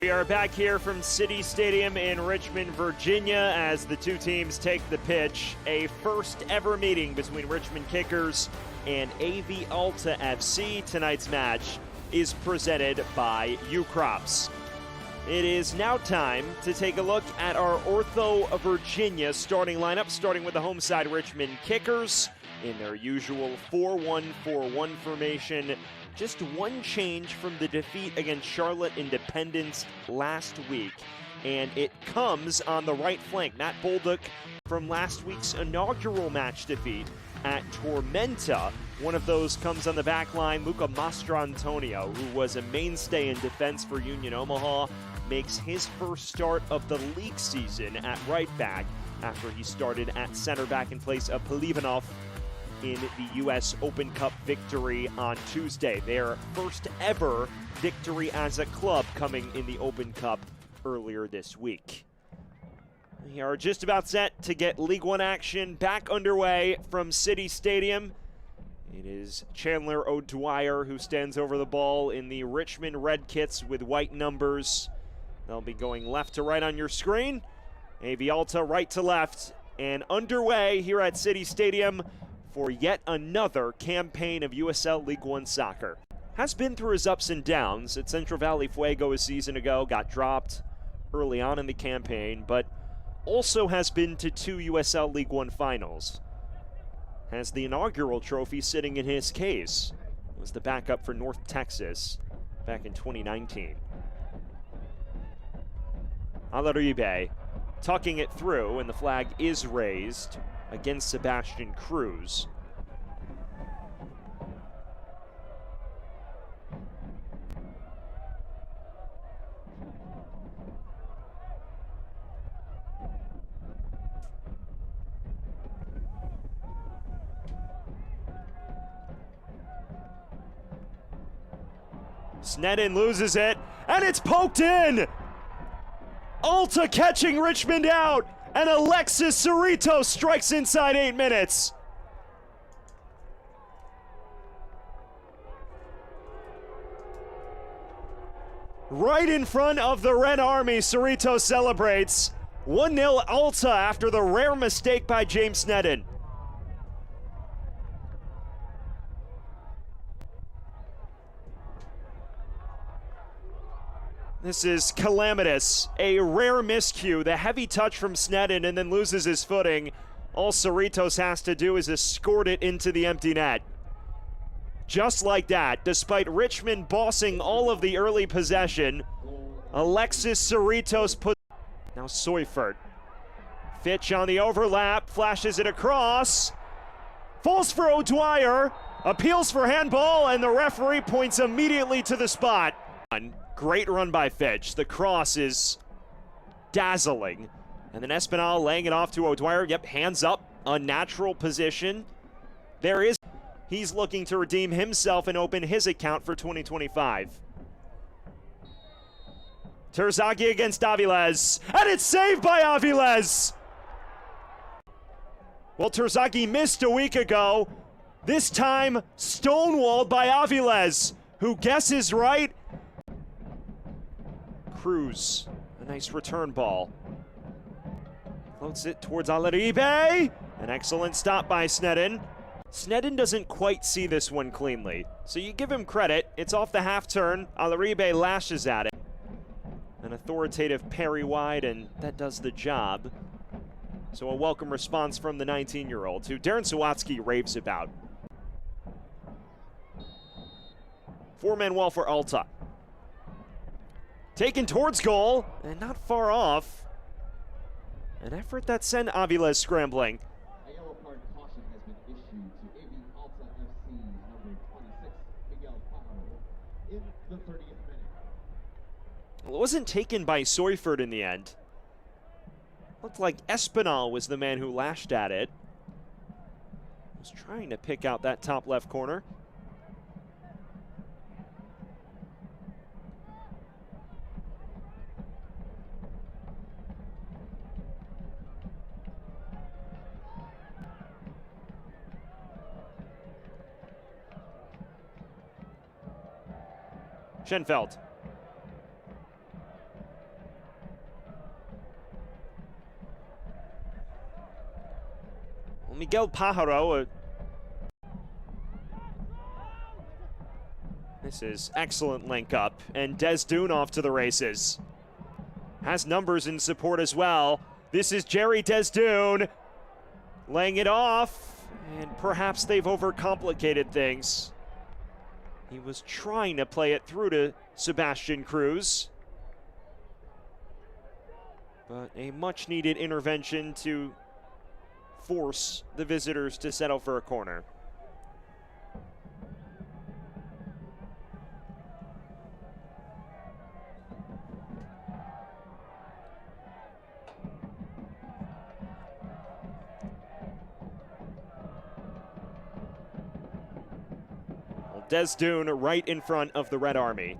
We are back here from City Stadium in Richmond, Virginia, as the two teams take the pitch. A first ever meeting between Richmond Kickers and AV Alta FC. Tonight's match is presented by U-Crops. It is now time to take a look at our Ortho Virginia starting lineup, starting with the home side Richmond Kickers in their usual 4-1-4-1 formation. Just one change from the defeat against Charlotte Independence last week, and it comes on the right flank. Matt Bolduc from last week's inaugural match defeat at Tormenta. One of those comes on the back line. Luca Mastrantonio, who was a mainstay in defense for Union Omaha, makes his first start of the league season at right back after he started at center back in place of Polivanov in the U.S. Open Cup victory on Tuesday. Their first ever victory as a club coming in the Open Cup earlier this week. We are just about set to get League One action back underway from City Stadium. It is Chandler O'Dwyer who stands over the ball in the Richmond red kits with white numbers. They'll be going left to right on your screen. AV Alta right to left, and underway here at City Stadium for yet another campaign of USL League One soccer. Has been through his ups and downs. At Central Valley Fuego a season ago, got dropped early on in the campaign, but also has been to 2 USL League One finals. Has the inaugural trophy sitting in his case. It was the backup for North Texas back in 2019. Alaribe tucking it through, and the flag is raised against Sebastian Cruz. Sneddon loses it, and it's poked in! Alta catching Richmond out, and Alexis Cerritos strikes inside 8 minutes. Right in front of the Red Army, Cerritos celebrates. 1-0 Alta after the rare mistake by James Sneddon. This is calamitous, a rare miscue, the heavy touch from Sneddon, and then loses his footing. All Cerritos has to do is escort it into the empty net. Just like that, despite Richmond bossing all of the early possession, Alexis Cerritos put. Now Seufert. Fitch on the overlap, flashes it across. Falls for O'Dwyer, appeals for handball, and the referee points immediately to the spot. Great run by Fitch. The cross is dazzling. And then Espinal laying it off to O'Dwyer. Yep, hands up, unnatural position. There is. He's looking to redeem himself and open his account for 2025. Terzaghi against Aviles, and it's saved by Aviles! Well, Terzaghi missed a week ago. This time, stonewalled by Aviles, who guesses right. Cruz, a nice return ball. Floats it towards Alaribe. An excellent stop by Sneddon. Sneddon doesn't quite see this one cleanly, so you give him credit. It's off the half turn. Alaribe lashes at it. An authoritative parry wide, and that does the job. So a welcome response from the 19-year-old, who Darren Sawatsky raves about. 4-man wall for Alta. Taken towards goal, and not far off. An effort that sent Aviles scrambling. A yellow card caution has been issued to AV Alta FC number 26, Miguel Pajaro, in the 30th minute. Well, it wasn't taken by Seufert in the end. Looked like Espinal was the man who lashed at it. Was trying to pick out that top left corner. Schenfeld. Miguel Pajaro. This is excellent link up, and Desdoon off to the races. Has numbers in support as well. This is Jerry Desdoon laying it off, and perhaps they've overcomplicated things. He was trying to play it through to Sebastian Cruz, but a much-needed intervention to force the visitors to settle for a corner. Desdoon right in front of the Red Army.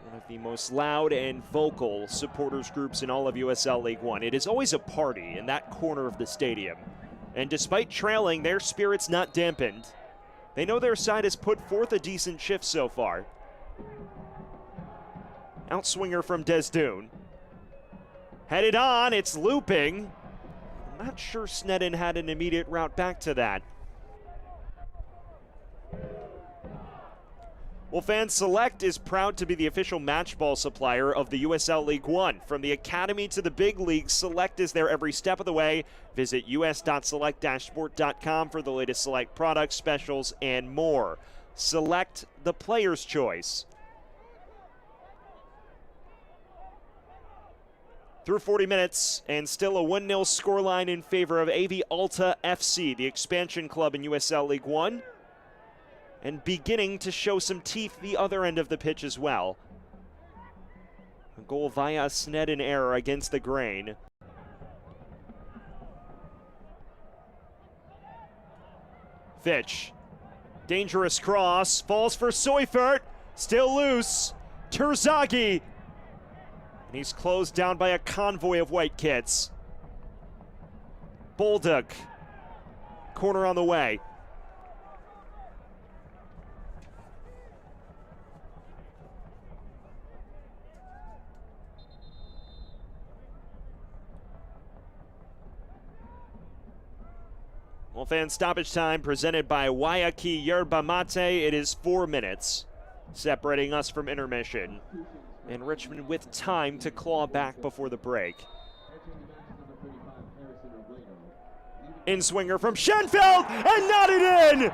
One of the most loud and vocal supporters groups in all of USL League One. It is always a party in that corner of the stadium. And despite trailing, their spirits not dampened. They know their side has put forth a decent shift so far. Outswinger from Desdoon. Headed on, it's looping. I'm not sure Sneddon had an immediate route back to that. Well, fans, Select is proud to be the official match ball supplier of the USL League One. From the academy to the big leagues, Select is there every step of the way. Visit us.select-sport.com for the latest Select products, specials, and more. Select, the player's choice. Through 40 minutes, and still a 1-0 scoreline in favor of AV Alta FC, the expansion club in USL League One, and beginning to show some teeth the other end of the pitch as well. A goal via a Sneddon error against the grain. Fitch, dangerous cross, falls for Seufert, still loose. Terzaghi, and he's closed down by a convoy of white kits. Bolduc, corner on the way. Well, fan stoppage time presented by Guayaki Yerba Mate. It is 4 minutes separating us from intermission. And Richmond with time to claw back before the break. In-swinger from Schenfeld, and knotted in!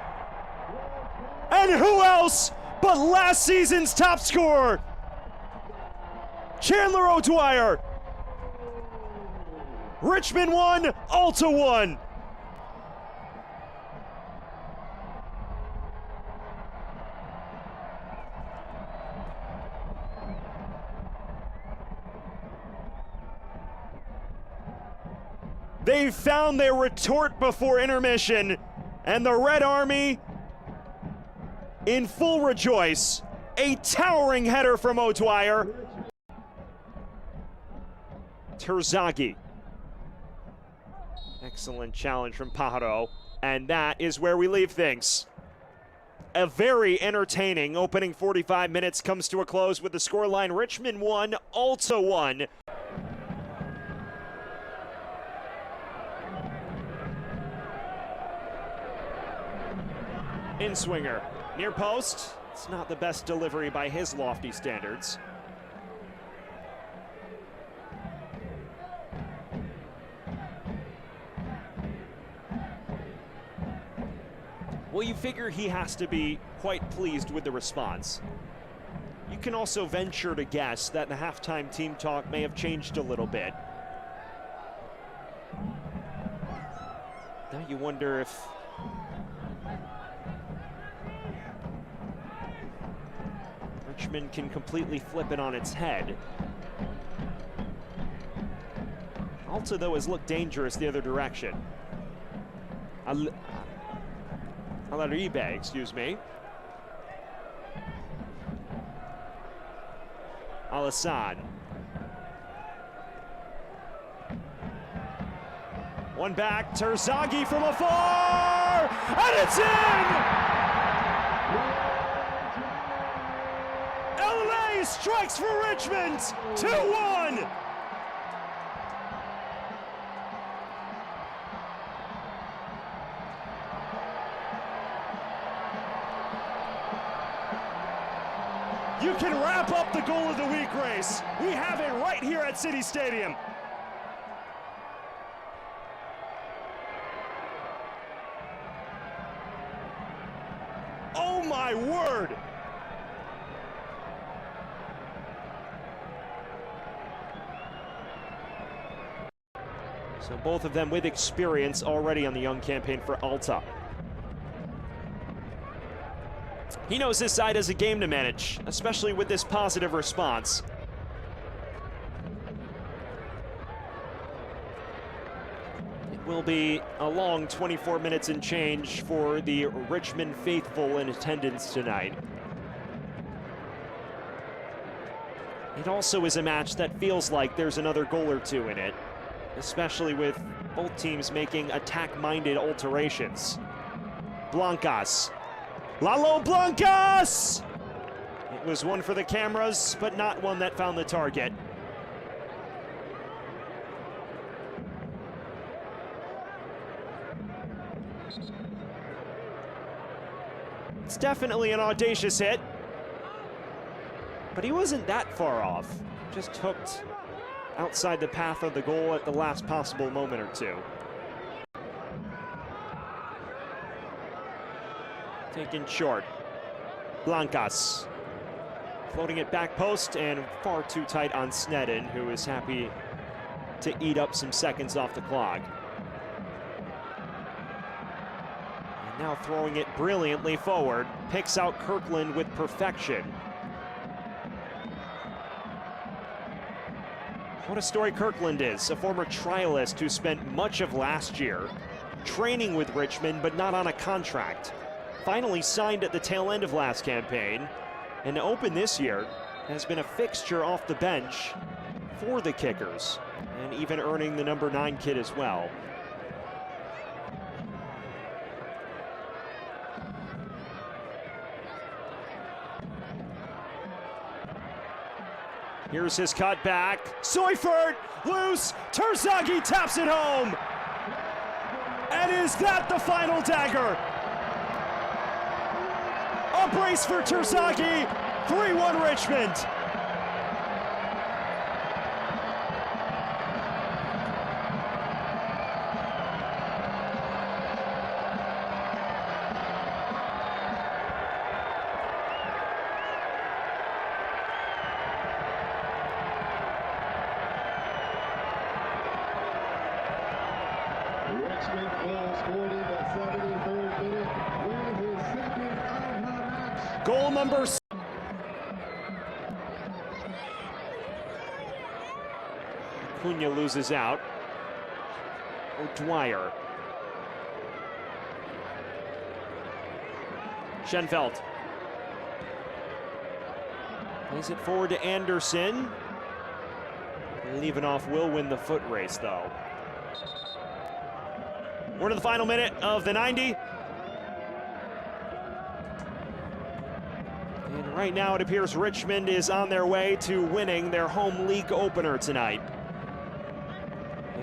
And who else but last season's top scorer, Chandler O'Dwyer. Richmond 1, Alta 1. They found their retort before intermission, and the Red Army in full rejoice. A towering header from O'Dwyer. Terzaghi. Excellent challenge from Pajaro, and that is where we leave things. A very entertaining opening 45 minutes comes to a close with the scoreline Richmond 1, Alta 1. In-swinger, near post. It's not the best delivery by his lofty standards. Well, you figure he has to be quite pleased with the response. You can also venture to guess that the halftime team talk may have changed a little bit. Now you wonder if Richmond can completely flip it on its head. Alta, though, has looked dangerous the other direction. Alaribe, excuse me. Alassane. One back, Terzaghi from afar, and it's in! LA strikes for Richmond, 2-1! wrap up the goal of the week race. We have it right here at City Stadium. Oh my word! So both of them with experience already on the young campaign for Alta. He knows his side has a game to manage, especially with this positive response. It will be a long 24 minutes and change for the Richmond faithful in attendance tonight. It also is a match that feels like there's another goal or two in it, especially with both teams making attack-minded alterations. Blancas. Lalo Blancas! It was one for the cameras, but not one that found the target. It's definitely an audacious hit, but he wasn't that far off. Just hooked outside the path of the goal at the last possible moment or two. Taken short. Blancas floating it back post and far too tight on Sneddon, who is happy to eat up some seconds off the clock. And now throwing it brilliantly forward, picks out Kirkland with perfection. What a story Kirkland is, a former trialist who spent much of last year training with Richmond but not on a contract. Finally signed at the tail end of last campaign, and to open this year has been a fixture off the bench for the Kickers, and even earning the number 9 kit as well. Here's his cut back. Seufert, loose. Terzaghi taps it home. And is that the final dagger? A brace for Terzaghi. 3-1 Richmond. Richmond goal scored in the 73rd minute with his second of the match. Goal number 6. Cunha loses out. O'Dwyer. Schenfeld. Plays it forward to Anderson. Leavenoff will win the foot race, though. We're to the final minute of the 90. And right now it appears Richmond is on their way to winning their home league opener tonight.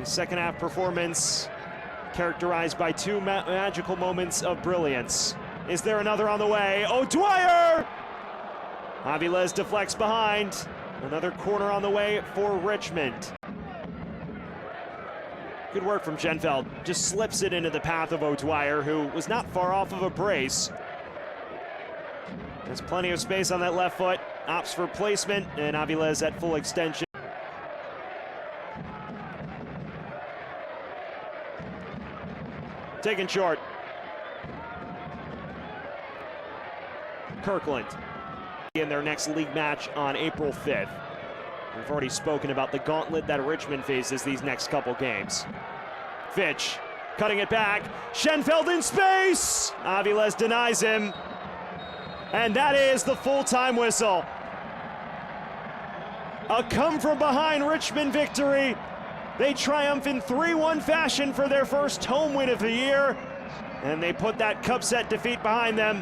A second half performance characterized by two magical moments of brilliance. Is there another on the way? O'Dwyer! Aviles deflects behind. Another corner on the way for Richmond. Good work from Schenfeld. Just slips it into the path of O'Dwyer, who was not far off of a brace. There's plenty of space on that left foot. Opts for placement, and Aviles at full extension. Taken short. Kirkland in their next league match on April 5th. We've already spoken about the gauntlet that Richmond faces these next couple games. Fitch cutting it back. Schenfeld in space. Aviles denies him. And that is the full-time whistle. A come-from-behind Richmond victory. They triumph in 3-1 fashion for their first home win of the year. And they put that cup set defeat behind them.